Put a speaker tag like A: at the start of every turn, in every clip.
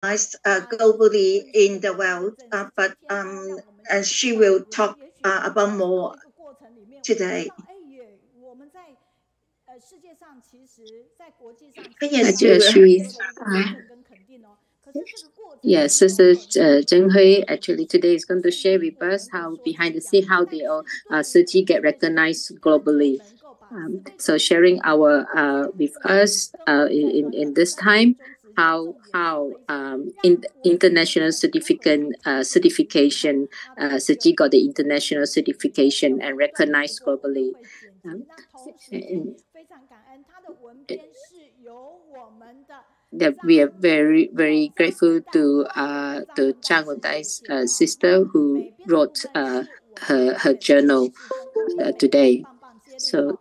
A: globally in the world, but she will talk about more today. Yes,
B: yes, Sister Zeng Hui actually today is going to share with us how behind the scene how the Cihui get recognized globally. So sharing our with us in this time how in international certificate certification Cihui got the international certification and recognized globally. And, that we are very very grateful to Chang Wendai's sister who wrote her journal today. So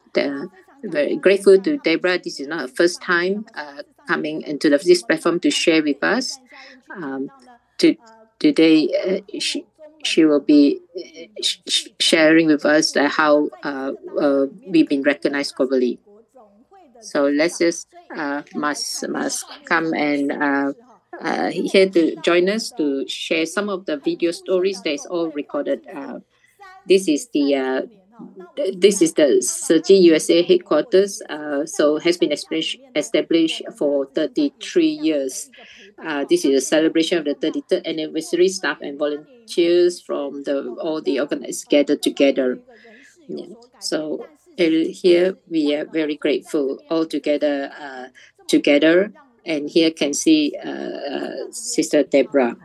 B: very grateful to Deborah. This is not her first time coming into this platform to share with us. Today she will be sharing with us how we've been recognized globally. So let's just must come and here to join us to share some of the video stories that is all recorded. This is the Cihui USA headquarters. So has been established for 33 years. This is a celebration of the 33rd anniversary. Staff and volunteers from all the organized gathered together. Yeah. So here we are very grateful all together, and here can see Sister Deborah.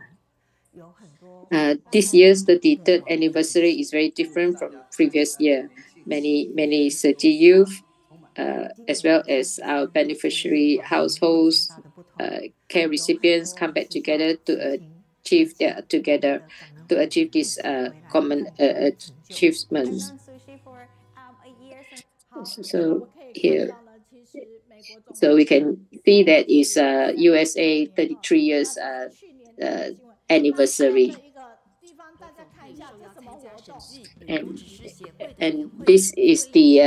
B: This year's 33rd anniversary is very different from previous year. Many Cihui youth, as well as our beneficiary households, care recipients come back together to achieve these common achievements. So here, so we can see that is USA 33 years anniversary. And this is the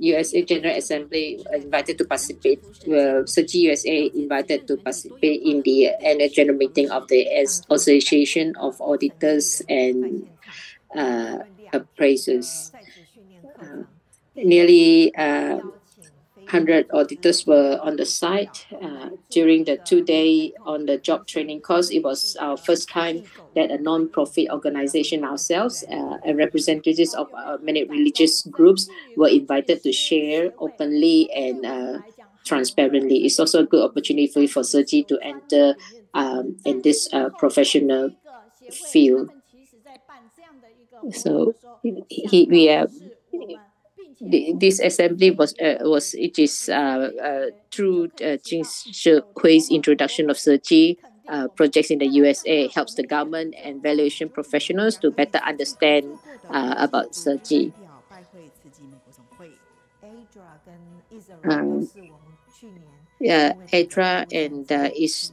B: USA General Assembly invited to participate. Cihui USA invited to participate in the annual general meeting of the Association of Auditors and Appraisers. Nearly 100 auditors were on the site during the 2-day on the job training course. It was our first time that a non-profit organization ourselves and representatives of many religious groups were invited to share openly and transparently. It's also a good opportunity for Cihui to enter in this professional field. So we are. This assembly was through Cihui's introduction of Cihui projects in the USA helps the government and valuation professionals to better understand about Cihui. ADRA and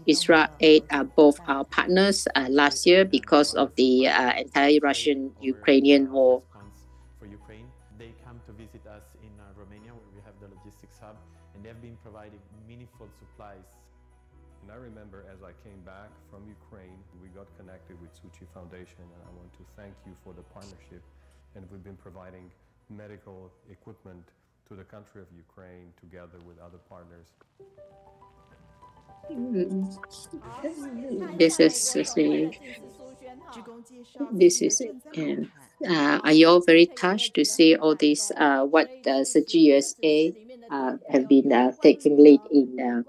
B: Israel Aid are both our partners last year because of the entire Russian-Ukrainian war.
C: They come to visit us in Romania, where we have the logistics hub, and they've been providing meaningful supplies.
D: And I remember as I came back from Ukraine, we got connected with Cihui Foundation, and I want to thank you for the partnership. And we've been providing medical equipment to the country of Ukraine together with other partners.
B: This is are you all very touched to see all this what Cihui USA have been taking lead in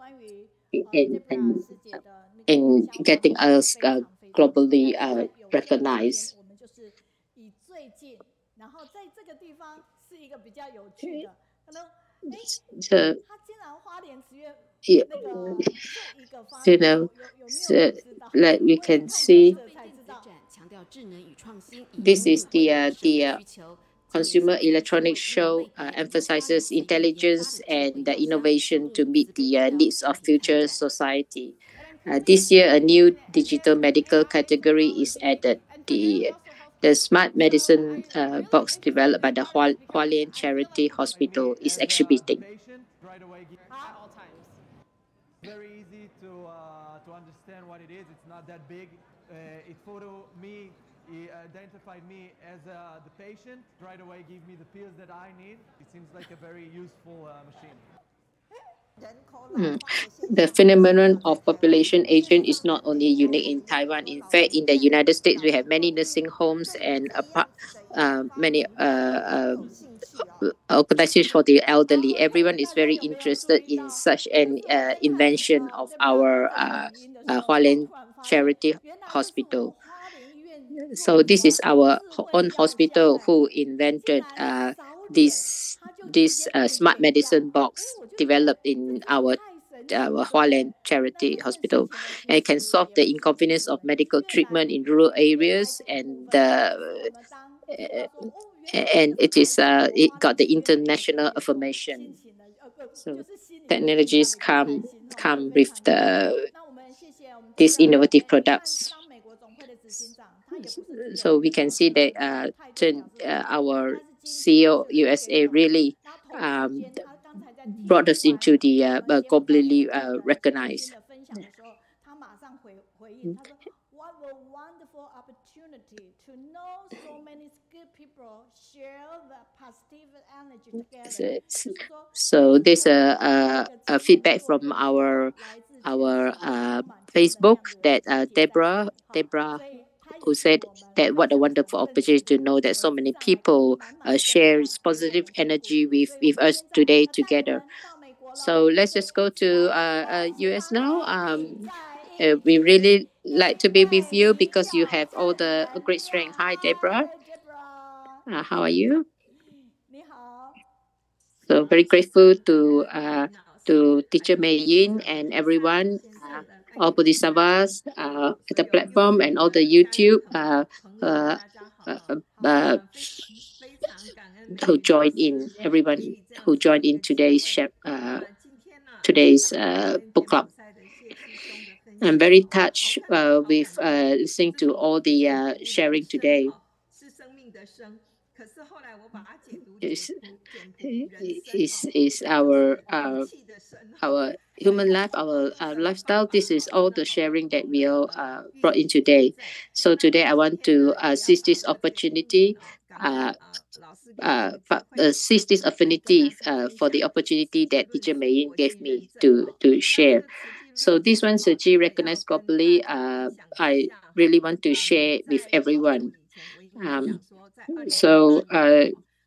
B: getting us globally recognized. So, you know, so, like we can see, this is the Consumer Electronics Show emphasizes intelligence and innovation to meet the needs of future society. This year, a new digital medical category is added. The smart medicine box developed by the Hualien Charity Hospital is exhibiting.
C: Very easy to understand what it is. It's not that big. It photo me, it identified me as the patient. Right away, give me the pills that I need. It seems like a very useful machine.
B: The phenomenon of population aging is not only unique in Taiwan. In fact, in the United States, we have many nursing homes and many organizations for the elderly. Everyone is very interested in such an invention of our Hualien Charity Hospital. So this is our own hospital who invented this smart medicine box developed in our Hualien Charity Hospital, and it can solve the inconvenience of medical treatment in rural areas, and it got the international affirmation. So technologies come with these innovative products. So we can see that our CEO USA really brought us into the globally recognized.
E: What a wonderful opportunity to know so many skilled people share the positive energy together.
B: So there's a feedback from our Facebook that Deborah who said that what a wonderful opportunity to know that so many people share positive energy with us today together. So let's just go to US now. We really like to be with you because you have all the great strength. Hi, Deborah. How are you? So very grateful to Teacher Mei Yin and everyone, all Bodhisattvas at the platform and all the YouTube who joined in, everyone who joined in today's book club. I'm very touched with listening to all the sharing today. Is our human life, our lifestyle. This is all the sharing that we all brought in today. So today I want to seize this opportunity, seize this affinity for the opportunity that Teacher Mei Yin gave me to share. So this one, Cihui recognized globally. I really want to share with everyone.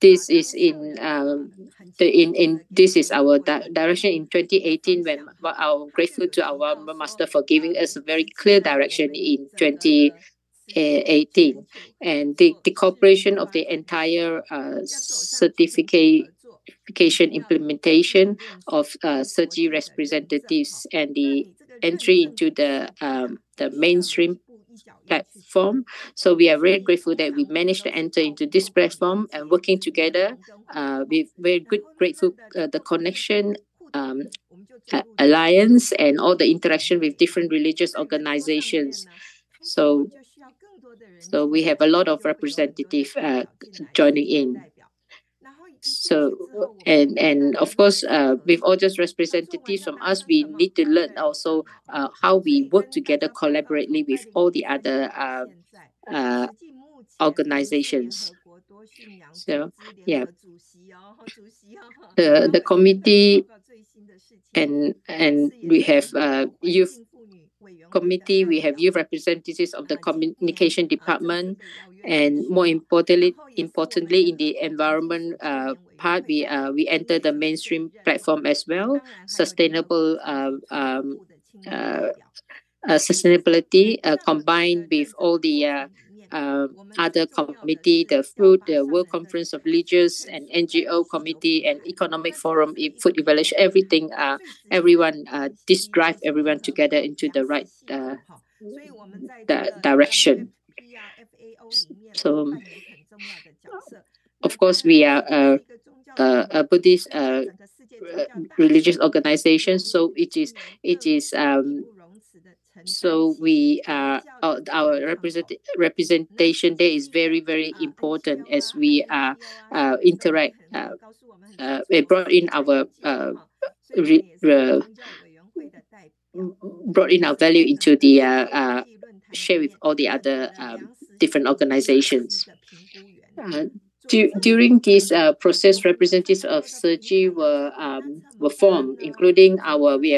B: This is this is our direction in 2018 when I'm grateful to our master for giving us a very clear direction in 2018, and the cooperation of the entire certification implementation of Cihui representatives and the entry into the mainstream platform. So we are very grateful that we managed to enter into this platform and working together. We're very grateful the connection, alliance, and all the interaction with different religious organizations. So we have a lot of representatives joining in. So and of course with all those representatives from us, we need to learn also how we work together collaboratively with all the other organizations. So yeah, the committee and we have youth committee, we have youth representatives of the communication department, and more importantly in the environment part, we enter the mainstream platform as well. Sustainable sustainability combined with all the other committee, the food, the World Conference of Religious and NGO committee and economic forum, food evaluation, everything, everyone, this drive everyone together into the right direction. So of course we are a Buddhist religious organization, so it is so we our representation there is very, very important as we interact. We brought in our brought in our value into the share with all the other different organizations. During this process, representatives of Cihui were formed, including we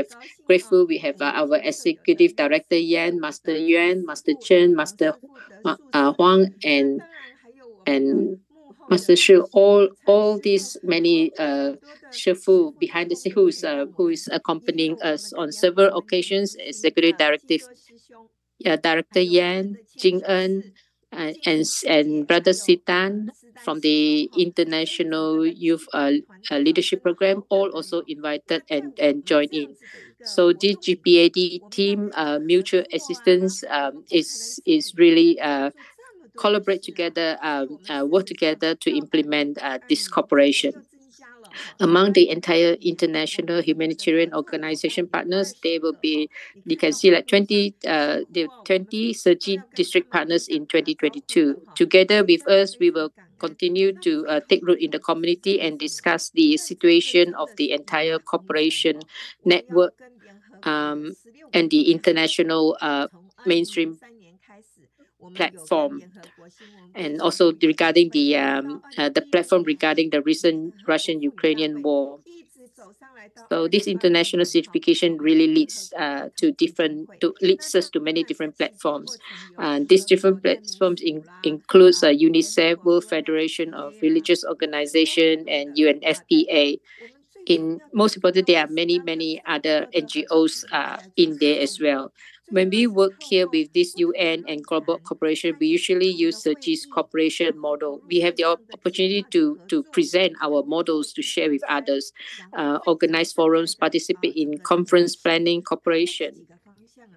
B: have our executive director Yan, Master Yuan, Master Chen, Master Huang, and Master Shu. All these many Shifu behind the scene who is accompanying us on several occasions, executive Director Yan, Jing En, and Brother Sitan from the International Youth Leadership Program, all also invited and joined in. So this GPAD team, mutual assistance, is really collaborate together, work together to implement this cooperation. Among the entire international humanitarian organization partners, you can see like 20 Cihui district partners in 2022. Together with us, we will continue to take root in the community and discuss the situation of the entire cooperation network and the international mainstream platform, and also regarding the platform regarding the recent Russian-Ukrainian war. So this international certification really leads us to many different platforms. These different platforms includes UNICEF, World Federation of Religious Organization, and UNFPA. Most important, there are many other NGOs in there as well. When we work here with this UN and global cooperation, we usually use Cihui's cooperation model. We have the opportunity to present our models to share with others, organize forums, participate in conference planning, cooperation,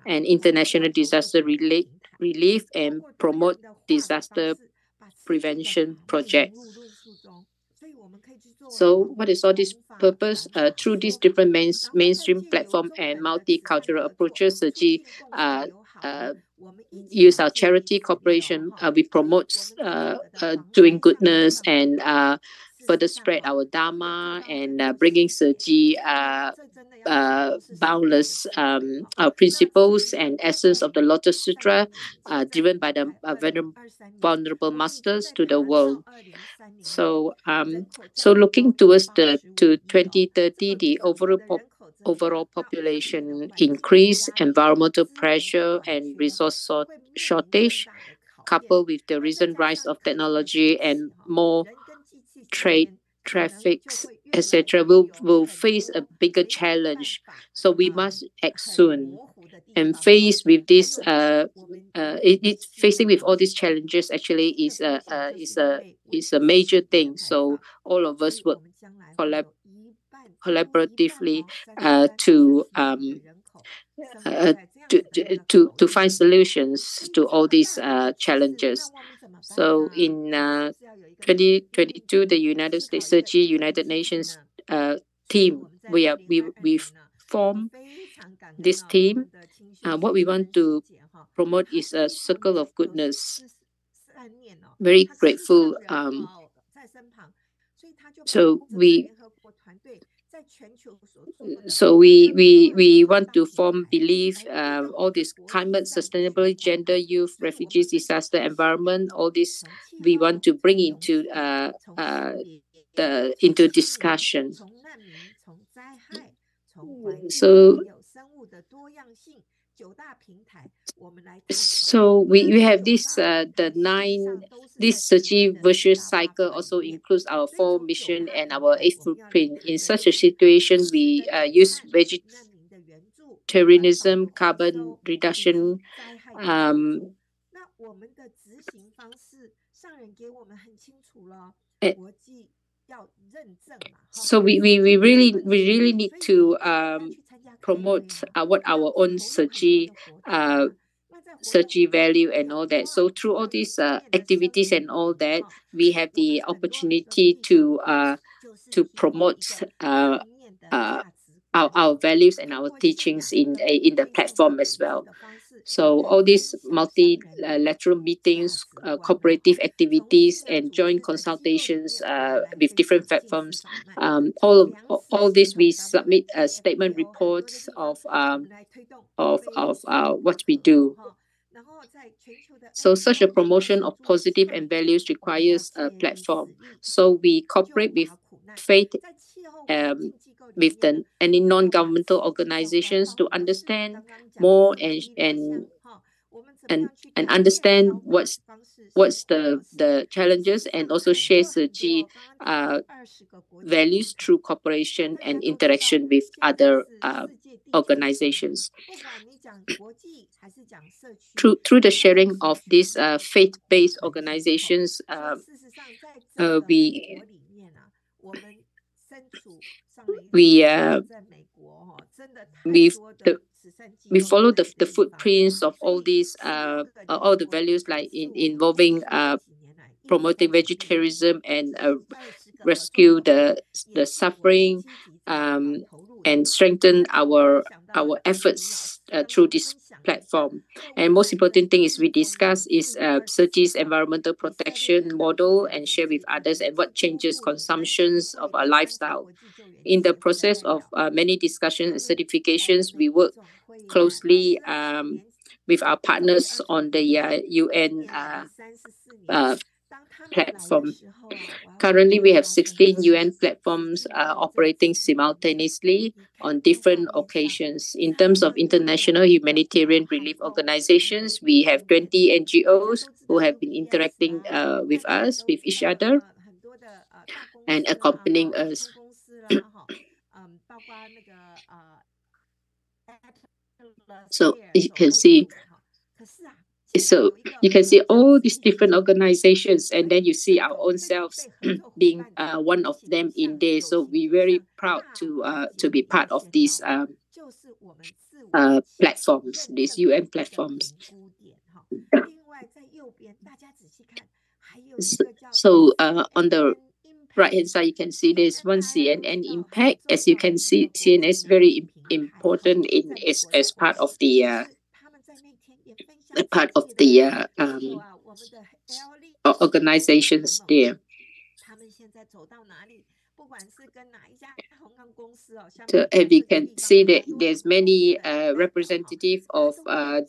B: and international disaster relief, and promote disaster prevention projects. So what is all this purpose? Through these different mainstream platform and multicultural approaches, Cihui use our charity cooperation. We promote doing goodness and further spread our Dharma and bringing Cihui boundless our principles and essence of the Lotus Sutra, driven by the vulnerable masters to the world. So looking towards to 2030, the overall population increase, environmental pressure, and resource shortage, coupled with the recent rise of technology and more trade, traffics, etc., will face a bigger challenge. So we must act soon. And facing with all these challenges actually is a major thing. So all of us work collaboratively to find solutions to all these challenges. So in 2022, the United States Cihui United Nations team, we formed this team. What we want to promote is a circle of goodness. Very grateful. So we want to form belief, all this climate, sustainability, gender, youth, refugees, disaster, environment, all this we want to bring into discussion. So we have this this Cihui virtuous cycle also includes our 4 mission and our 8 footprint. In such a situation, we use vegetarianism, carbon reduction. So we really need to promote what our own Cihui value and all that. So through all these activities and all that, we have the opportunity to promote our values and our teachings in the platform as well. So all these multilateral meetings, cooperative activities, and joint consultations with different platforms, all this we submit statement reports of what we do. So such a promotion of positive and values requires a platform. So we cooperate with faith, with any non-governmental organizations to understand more and understand what's the challenges, and also share Cihui values through cooperation and interaction with other organizations. Through the sharing of these faith-based organizations, we follow the footprints of all these all the values, like involving promoting vegetarianism and rescue the suffering, and strengthen our efforts through this platform. And most important thing is we discuss is Cihui's environmental protection model and share with others, and what changes consumptions of our lifestyle. In the process of many discussions and certifications, we work closely with our partners on the UN platform. Currently, we have 16 UN platforms operating simultaneously on different occasions. In terms of international humanitarian relief organizations, we have 20 NGOs who have been interacting with us, with each other, and accompanying us. So you can see all these different organizations, and then you see our own selves being one of them in there. So we're very proud to be part of these platforms, these UN platforms. So on the right hand side, you can see there's one CNN impact. As you can see, CNN is very important as part of the organizations there. So as you can see, that there's many representative of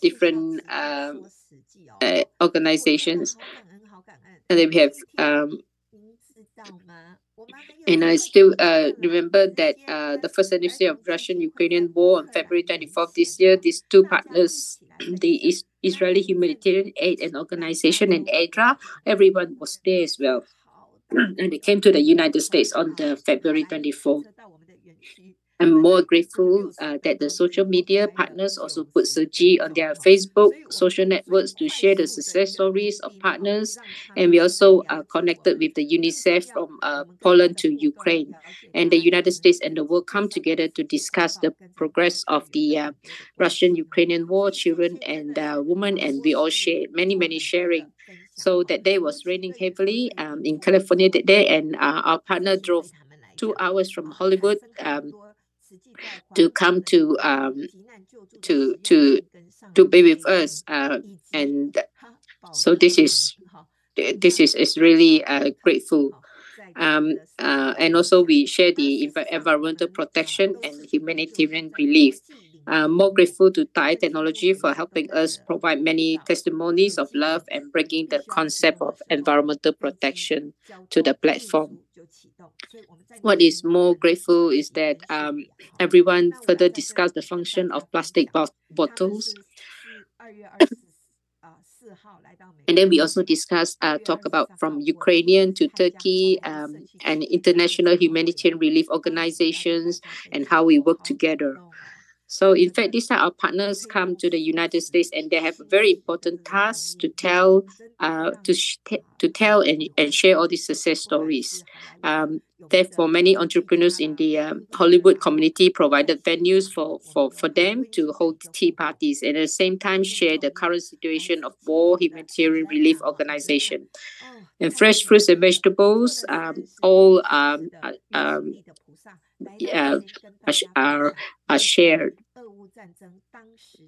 B: different organizations, and then we have and I still remember that the first anniversary of Russian-Ukrainian war on February 24th this year, these two partners, the Israeli Humanitarian Aid and Organization and ADRA, everyone was there as well. And they came to the United States on the February 24th. I'm more grateful that the social media partners also put Cihui on their Facebook social networks to share the success stories of partners. And we also connected with the UNICEF from Poland to Ukraine. And the United States and the world come together to discuss the progress of the Russian-Ukrainian war, children and women. And we all shared many sharing. So that day was raining heavily in California that day. And our partner drove 2 hours from Hollywood to come to be with us, and so this is really grateful. And also we share the environmental protection and humanitarian relief. More grateful to Thai Technology for helping us provide many testimonies of love and bringing the concept of environmental protection to the platform. What is more grateful is that everyone further discussed the function of plastic bottles. And then we also discussed, talk about from Ukrainian to Turkey and international humanitarian relief organizations and how we work together. So in fact, these are our partners come to the United States, and they have a very important task to tell, and share all these success stories. Therefore, many entrepreneurs in the Hollywood community provided venues for them to hold tea parties, and at the same time share the current situation of war humanitarian relief organization. And fresh fruits and vegetables all are shared.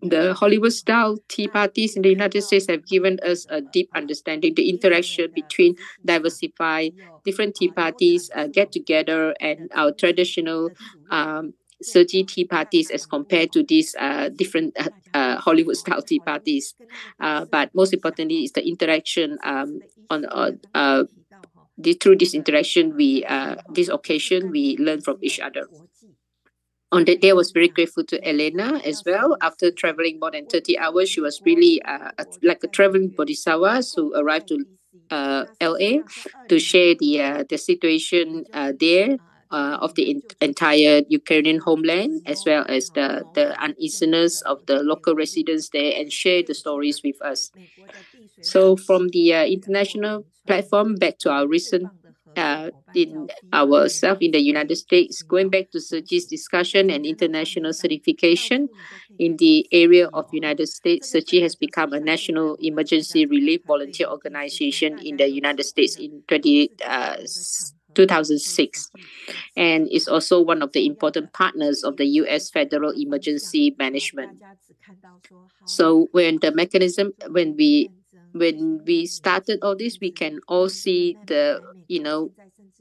B: The Hollywood-style tea parties in the United States have given us a deep understanding. The interaction between diversified different tea parties get together and our traditional Sergi tea parties as compared to these different Hollywood-style tea parties. But most importantly, is the interaction through this interaction, this occasion, we learn from each other. On that day, I was very grateful to Elena as well. After traveling more than 30 hours, she was really like a traveling bodhisattva who arrived to LA to share the situation there of the entire Ukrainian homeland, as well as the uneasiness of the local residents there, and share the stories with us. So from the international platform back to our recent in ourselves in the United States, going back to Sergi's discussion and international certification in the area of United States, Sergi has become a national emergency relief volunteer organization in the United States in 2006, and is also one of the important partners of the U.S. Federal Emergency Management. So when we started all this, we can all see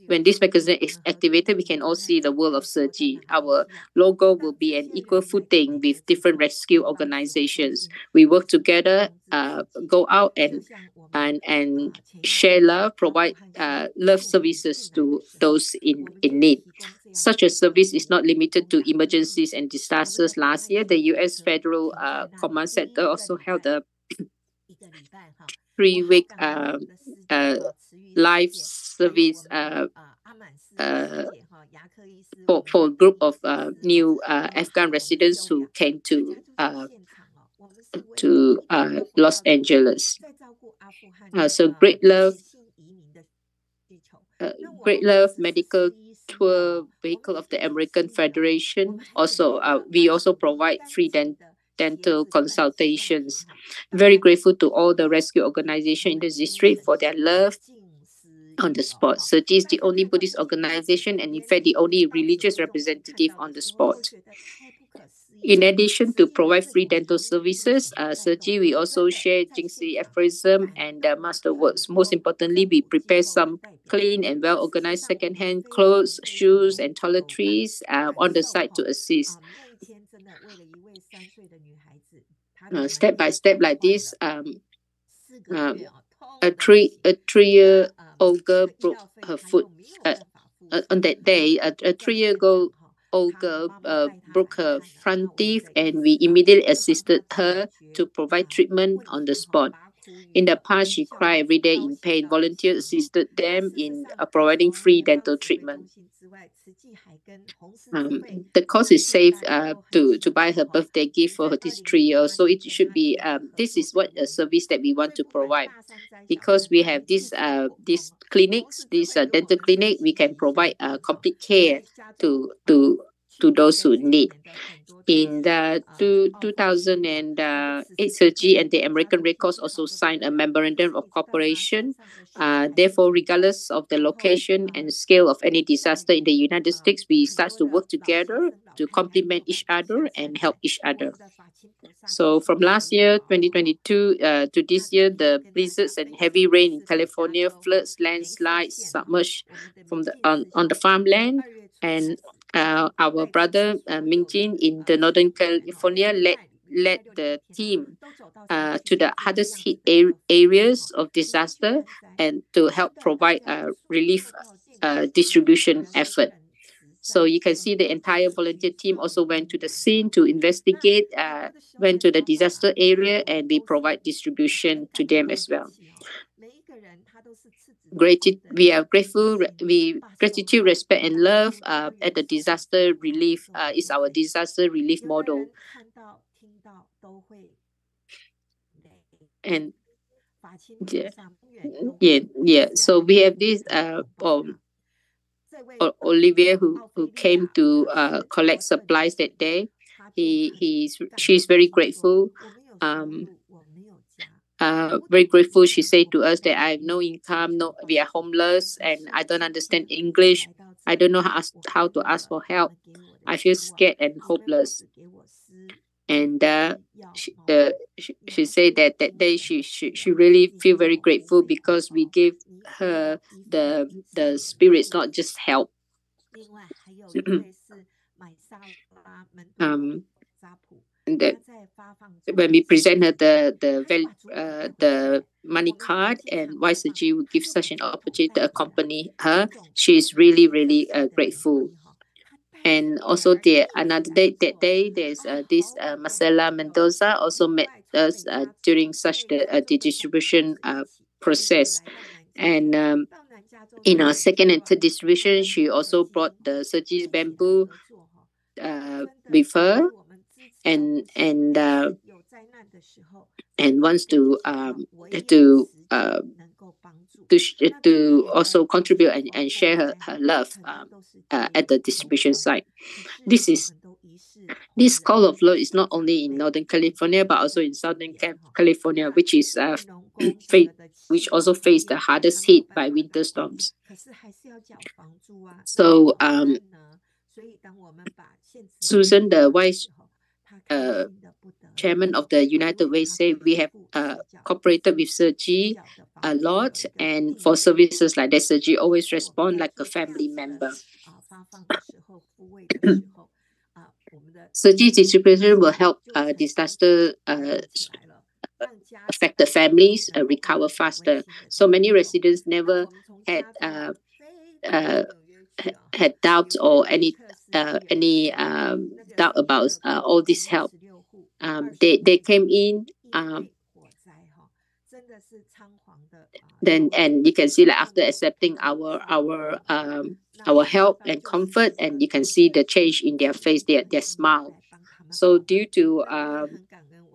B: when this mechanism is activated, we can all see the world of Sergi. Our logo will be an equal footing with different rescue organizations. We work together, go out and share love, provide love services to those in need. Such a service is not limited to emergencies and disasters. Last year, the U.S. Federal Command Center also held a 3-week live service for a group of new Afghan residents who came to Los Angeles. So Great Love Medical Tour Vehicle of the American Federation. Also, we also provide free dental consultations. Very grateful to all the rescue organizations in the district for their love on the spot. Sergi is the only Buddhist organization and in fact the only religious representative on the spot. In addition to provide free dental services, Sergi, we also share Jingxi aphorism and master works. Most importantly, we prepare some clean and well-organized second-hand clothes, shoes, and toiletries on the site to assist. Step by step like this, a 3-year-old girl broke her foot. On that day, a 3-year-old girl broke her front teeth, and we immediately assisted her to provide treatment on the spot. In the past, she cried every day in pain. Volunteers assisted them in providing free dental treatment. The cost is safe to buy her birthday gift for this 3 years. So it should be, this is what a service that we want to provide. Because we have these clinics, this dental clinic, we can provide complete care to those who need. In the 2008, Sergi and the American Red Cross also signed a memorandum of cooperation. Therefore, regardless of the location and scale of any disaster in the United States, we start to work together to complement each other and help each other. So from last year, 2022, to this year, the blizzards and heavy rain in California, floods, landslides, submerged from on the farmland, and our brother Mingjin in the Northern California led the team to the hardest hit areas of disaster and to help provide relief distribution effort. So you can see the entire volunteer team also went to the scene to investigate, went to the disaster area, and we provide distribution to them as well. We are grateful. Gratitude, respect, and love at the disaster relief is our disaster relief model. And yeah. So we have this Olivia who came to collect supplies that day. She's very grateful. Very grateful. She said to us that I have no income, we are homeless, and I don't understand English. I don't know how to ask for help. I feel scared and hopeless. And she said that day she really feel very grateful because we give her the spirits, not just help. And that when we present her the money card and why Cihui would give such an opportunity to accompany her, she is really grateful. And also another day, that day there's this Marcela Mendoza also met us during such the distribution process. And in our second and third distribution, she also brought the Cihui's bamboo with her, and wants to also contribute and share her love at the distribution site. This call of love is not only in Northern California but also in Southern California, which is which also faced the hardest hit by winter storms. So Susan, the vice chairman of the United Way, said we have cooperated with Cihui a lot, and for services like that, Cihui always respond like a family member. Cihui distribution will help disaster affected families recover faster. So many residents never had doubts or any doubt about all this help. They came in. Then and you can see like after accepting our help and comfort, and you can see the change in their face, their smile. So due to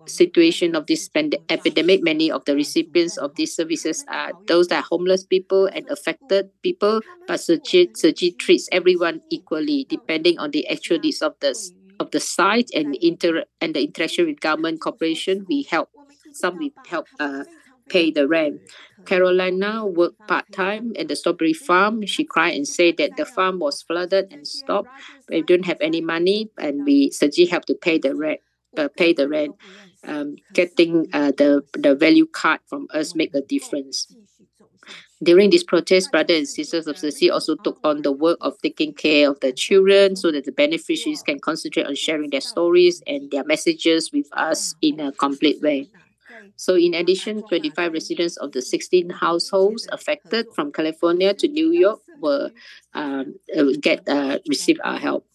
B: situation of this epidemic, many of the recipients of these services are those that are homeless people and affected people, but Cihui treats everyone equally depending on the actual needs of the site and the interaction with government corporation. We help pay the rent. Carolina worked part-time at the strawberry farm. She cried and said that the farm was flooded and stopped. We don't have any money, and Cihui helped to pay the rent. Getting the value card from us make a difference. During this protest, brothers and sisters of Cihui also took on the work of taking care of the children so that the beneficiaries can concentrate on sharing their stories and their messages with us in a complete way. So in addition, 25 residents of the 16 households affected from California to New York were receive our help.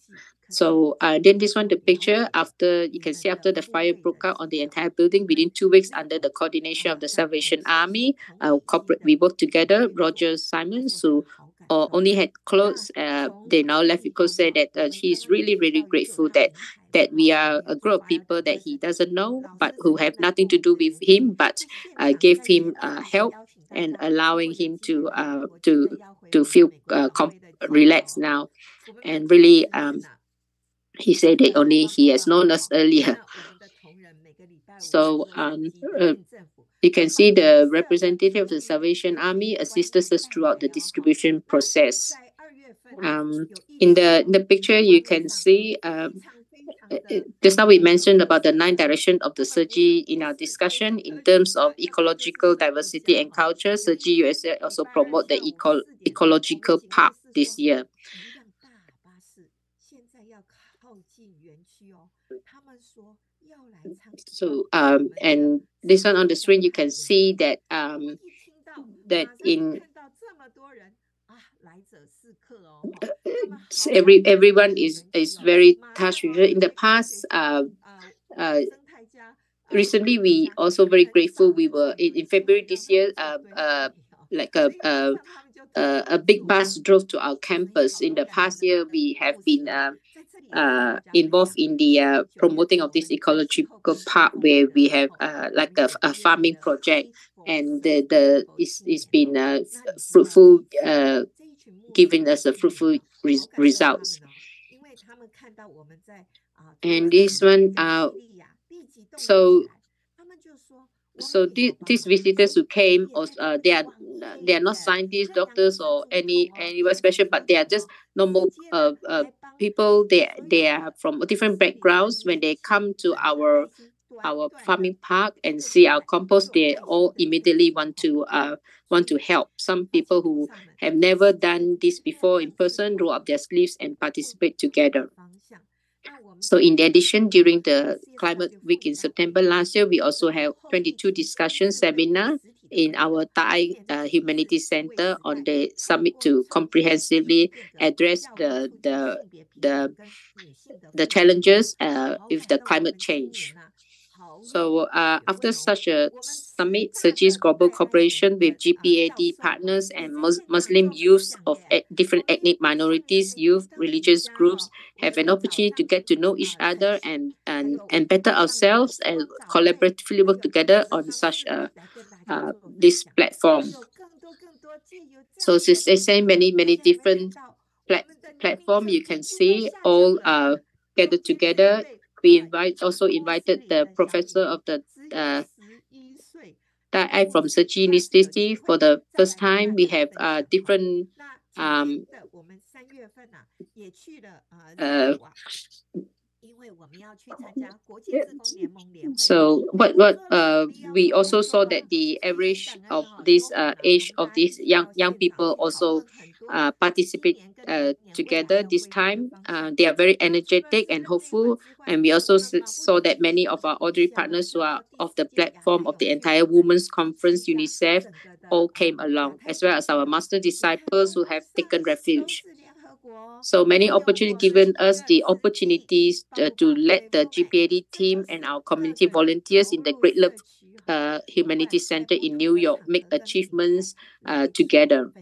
B: So then this one, the picture after, you can see after the fire broke out on the entire building within 2 weeks under the coordination of the Salvation Army, we worked together. Roger Simons, who only had clothes, they now left because said that he's really grateful that we are a group of people that he doesn't know but who have nothing to do with him, but gave him help and allowing him to feel relaxed now. And really he said that only he has known us earlier. So you can see the representative of the Salvation Army assisted us throughout the distribution process. In the picture, you can see just now we mentioned about the 9 directions of the Cihui in our discussion. In terms of ecological diversity and culture, Cihui USA also promote the ecological park this year. So and this one on the screen, you can see that in everyone is very touched with it. In the past, recently we also very grateful. We were in February this year, like a big bus drove to our campus. In the past year, we have been involved in the promoting of this ecological park, where we have like a farming project, and it's been fruitful, giving us a fruitful results. And this one, so So these visitors who came, they are not scientists, doctors, or anyone special, but they are just normal people. They are from different backgrounds. When they come to our farming park and see our compost, they all immediately want to help. Some people who have never done this before in person roll up their sleeves and participate together. So in addition, during the Climate Week in September last year, we also have 22 discussion seminar in our Thai Humanities Center on the summit to comprehensively address the challenges with the climate change. So after such a summit, Sergi's global cooperation with GPAD partners and Muslim youths of different ethnic minorities, youth, religious groups have an opportunity to get to know each other and better ourselves and collaboratively work together on such this platform. So it's the same many different platform you can see all gathered together. We also invited the professor of the Thai from Sergi University for the first time. We have different so what we also saw that the average of this age of these young people also participate together this time. They are very energetic and hopeful, and we also saw that many of our Audrey partners who are of the platform of the entire Women's Conference UNICEF all came along, as well as our master disciples who have taken refuge. So many opportunities given us the opportunities to let the GPAD team and our community volunteers in the Great Love Humanity Center in New York make achievements together.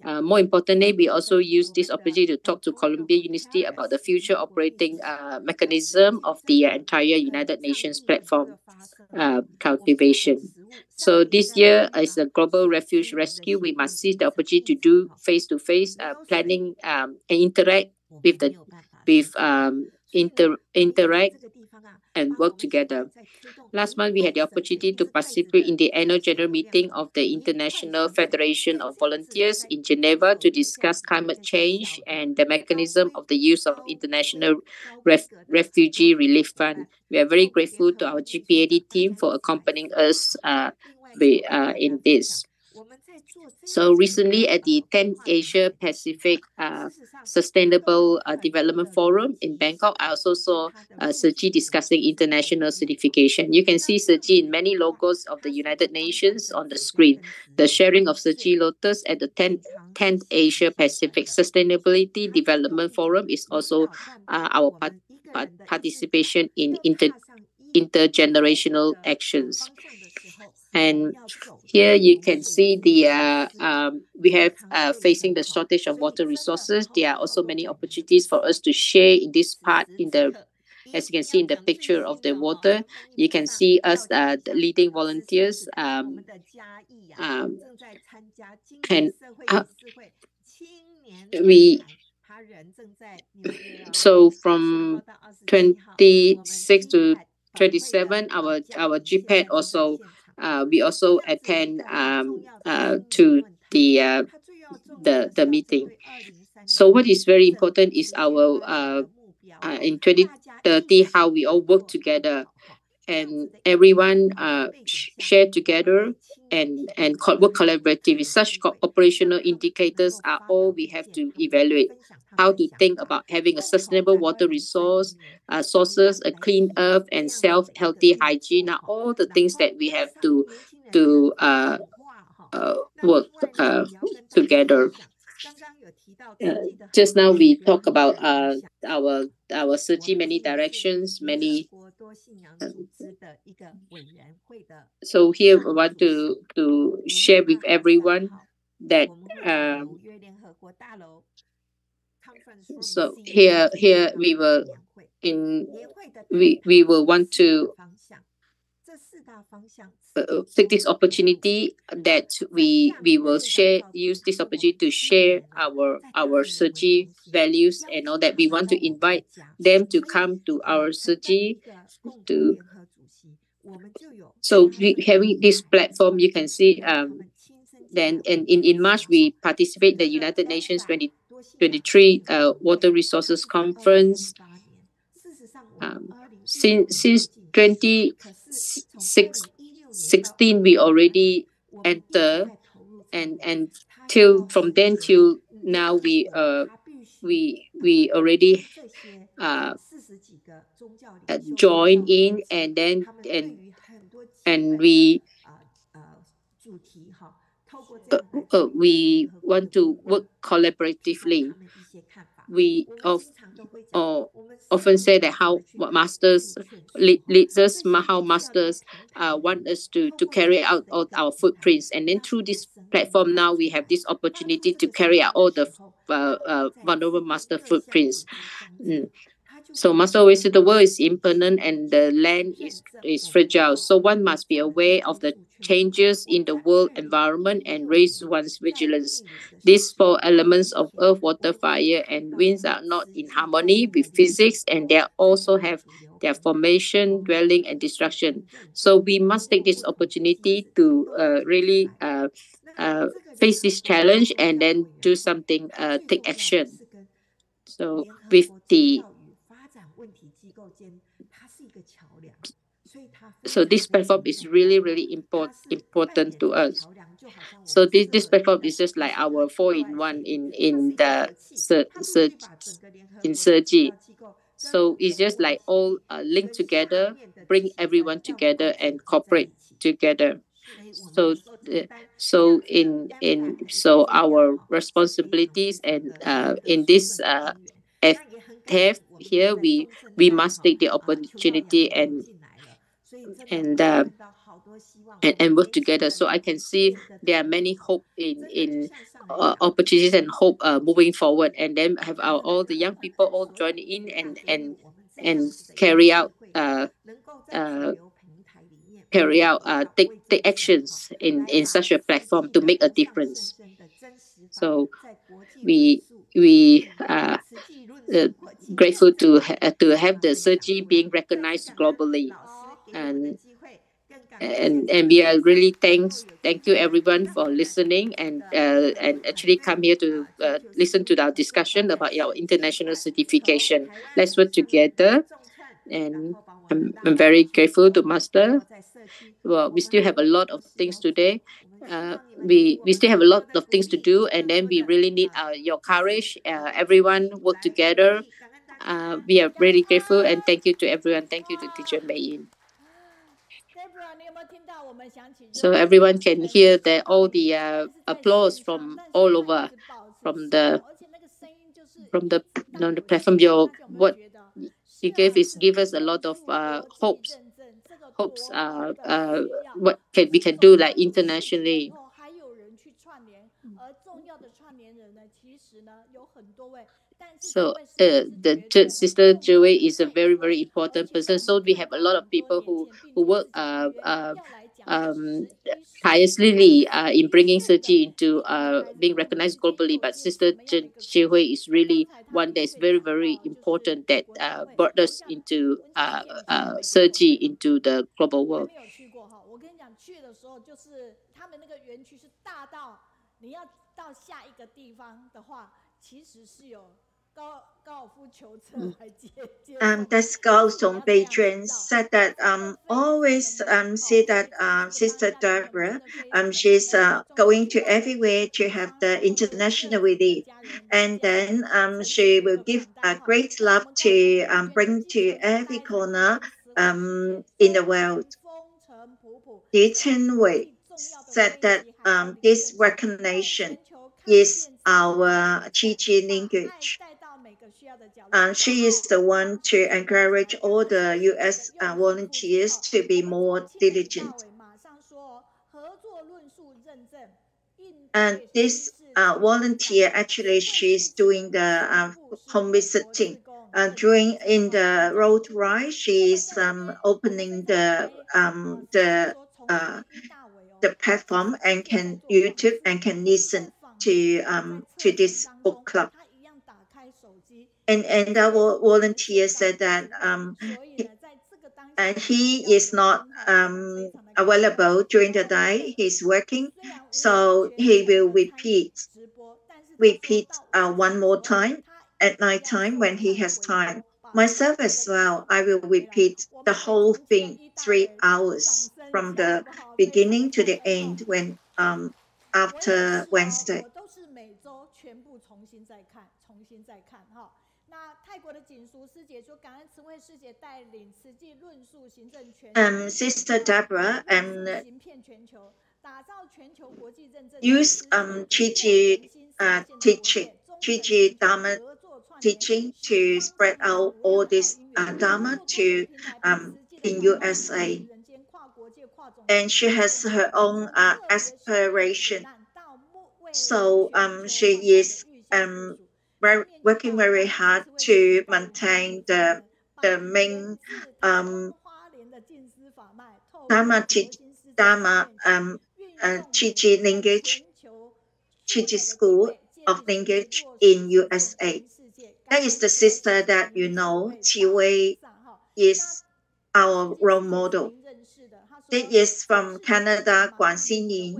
B: More importantly, we also use this opportunity to talk to Columbia University about the future operating mechanism of the entire United Nations platform cultivation. So this year, as a global refuge rescue, we must seize the opportunity to do face-to-face planning and interact interact and work together. Last month, we had the opportunity to participate in the annual general meeting of the International Federation of Volunteers in Geneva to discuss climate change and the mechanism of the use of International Refugee Relief Fund. We are very grateful to our GPAD team for accompanying us in this. So recently at the 10th Asia Pacific Sustainable Development Forum in Bangkok, I also saw Sergi discussing international certification. You can see Sergi in many logos of the United Nations on the screen. The sharing of Sergi Lotus at the 10th Asia Pacific Sustainability Development Forum is also our participation in intergenerational actions. And here you can see we have facing the shortage of water resources. There are also many opportunities for us to share in this part as you can see in the picture of the water. You can see us the leading volunteers and we so from 26 to 27 our GPAD also we also attend to the meeting. So what is very important is our in 2030 how we all work together and everyone share together and work collaboratively. Such operational indicators are all we have to evaluate. How to think about having a sustainable water resource, sources, a clean earth, and self-healthy hygiene are all the things that we have to work together. Just now we talk about our Sergi many directions, many. So here we want to share with everyone that. So here we will we will want to take this opportunity that we will use this opportunity to share our Sergi values and all that. We want to invite them to come to our Sergi to So having this platform, you can see then in March we participate in the United Nations 2023 Water Resources Conference. Since 2016 we already enter, and from then till now we already join in, and then we want to work collaboratively. We often say that how masters leaders, how masters want us to carry out all our footprints, and then through this platform now we have this opportunity to carry out all the vulnerable master footprints. So Master always said the world is impermanent and the land is fragile. So one must be aware of the changes in the world environment and raise one's vigilance. These four elements of earth, water, fire, and winds are not in harmony with physics, and they also have their formation, dwelling, and destruction. So we must take this opportunity to really face this challenge and then do something, take action. So with this platform is really important to us. So this platform is just like our 4-in-1 in the Cihui. So it's just like all linked together, bring everyone together and cooperate together. So our responsibilities and in this here we must take the opportunity and work together. So I can see there are many hope in opportunities and hope moving forward, and then have all the young people all join in and carry out take actions in such a platform to make a difference. So we are grateful to have the Cihui being recognized globally, and we are really thank you everyone for listening and actually come here to listen to our discussion about our international certification. Let's work together, and I'm very grateful to Master. Well, we still have a lot of things today. We still have a lot of things to do, and then we really need your courage. Everyone work together. We are really grateful, and thank you to everyone. Thank you to Teacher Mei. So everyone can hear all the applause from all over, from the platform. What you give us a lot of hopes. What we can do like internationally. So the Sister Cihui is a very important person. So we have a lot of people who work tirelessly in bringing Cihui into being recognized globally. But Sister Cihui is really one that is very important that brought us into Cihui into the global world.
A: The scouts on Beijing said that always see that Sister Deborah she's going to everywhere to have the international relief, and then she will give great love to bring to every corner in the world. Zeng said that this recognition is our Cihui language. She is the one to encourage all the U.S. volunteers to be more diligent. And this volunteer, actually, she's doing the home visiting. In the road ride, she's opening the platform and can YouTube and can listen to this book club. And our volunteer said that he is not available during the day. He's working, so he will repeat one more time at night time when he has time. Myself as well, I will repeat the whole thing 3 hours from the beginning to the end when after Wednesday.
E: 我都是每周全部重新再看哈。那泰国的锦淑师姐说，感恩慈惠师姐带领慈济论述行政全球
A: Sister Deborah
E: 行遍全球，打造全球国际认证
A: use Cihui teaching, Cihui Dharma teaching to spread out all this Dharma to in USA. And she has her own aspiration. So she is working very hard to maintain the main Dharma Cihui lineage, Cihui School of Lineage in USA. That is the sister that you know. Cihui is our role model. That is from Canada, Guangxi.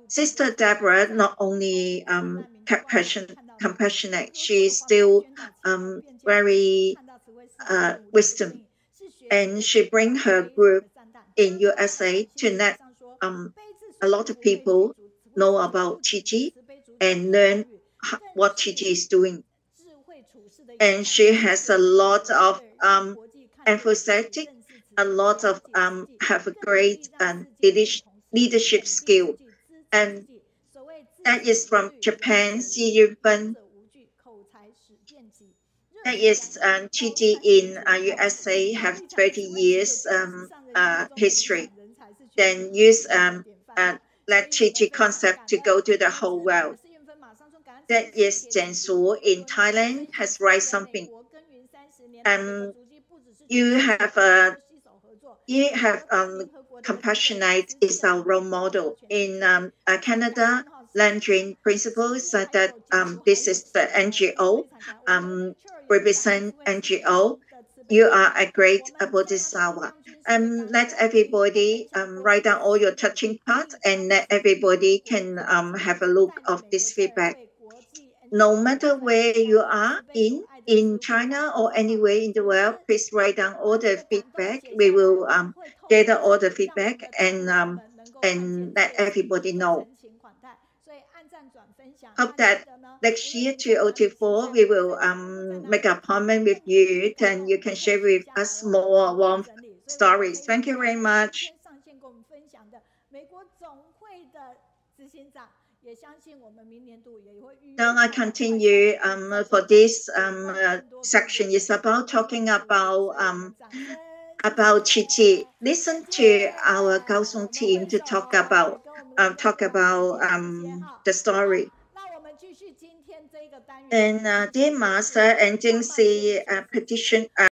A: Sister Deborah not only compassionate, she is still very wisdom, and she bring her group in USA to let a lot of people know about Cihui and learn what Cihui is doing. And she has a lot of emphasis, a lot of have a great leadership skill. And that is from Japan, Cihui. That is Cihui in USA have 30 years history. Then use let Cihui concept to go to the whole world. That is Zeng in Thailand has write something. You have compassionate is our role model in Canada. Landry principles that this is the NGO represent NGO. You are a great bodhisattva. Let everybody write down all your touching parts, and let everybody can have a look of this feedback. No matter where you are in China or anywhere in the world, please write down all the feedback. We will gather all the feedback and let everybody know. Hope that next year, 2024, we will make an appointment with you, and you can share with us more warm stories. Thank you very much. Now I continue for this section is about talking about Cihui. Listen to our Kaohsiung team to talk about the story. And dear Master and Zeng petition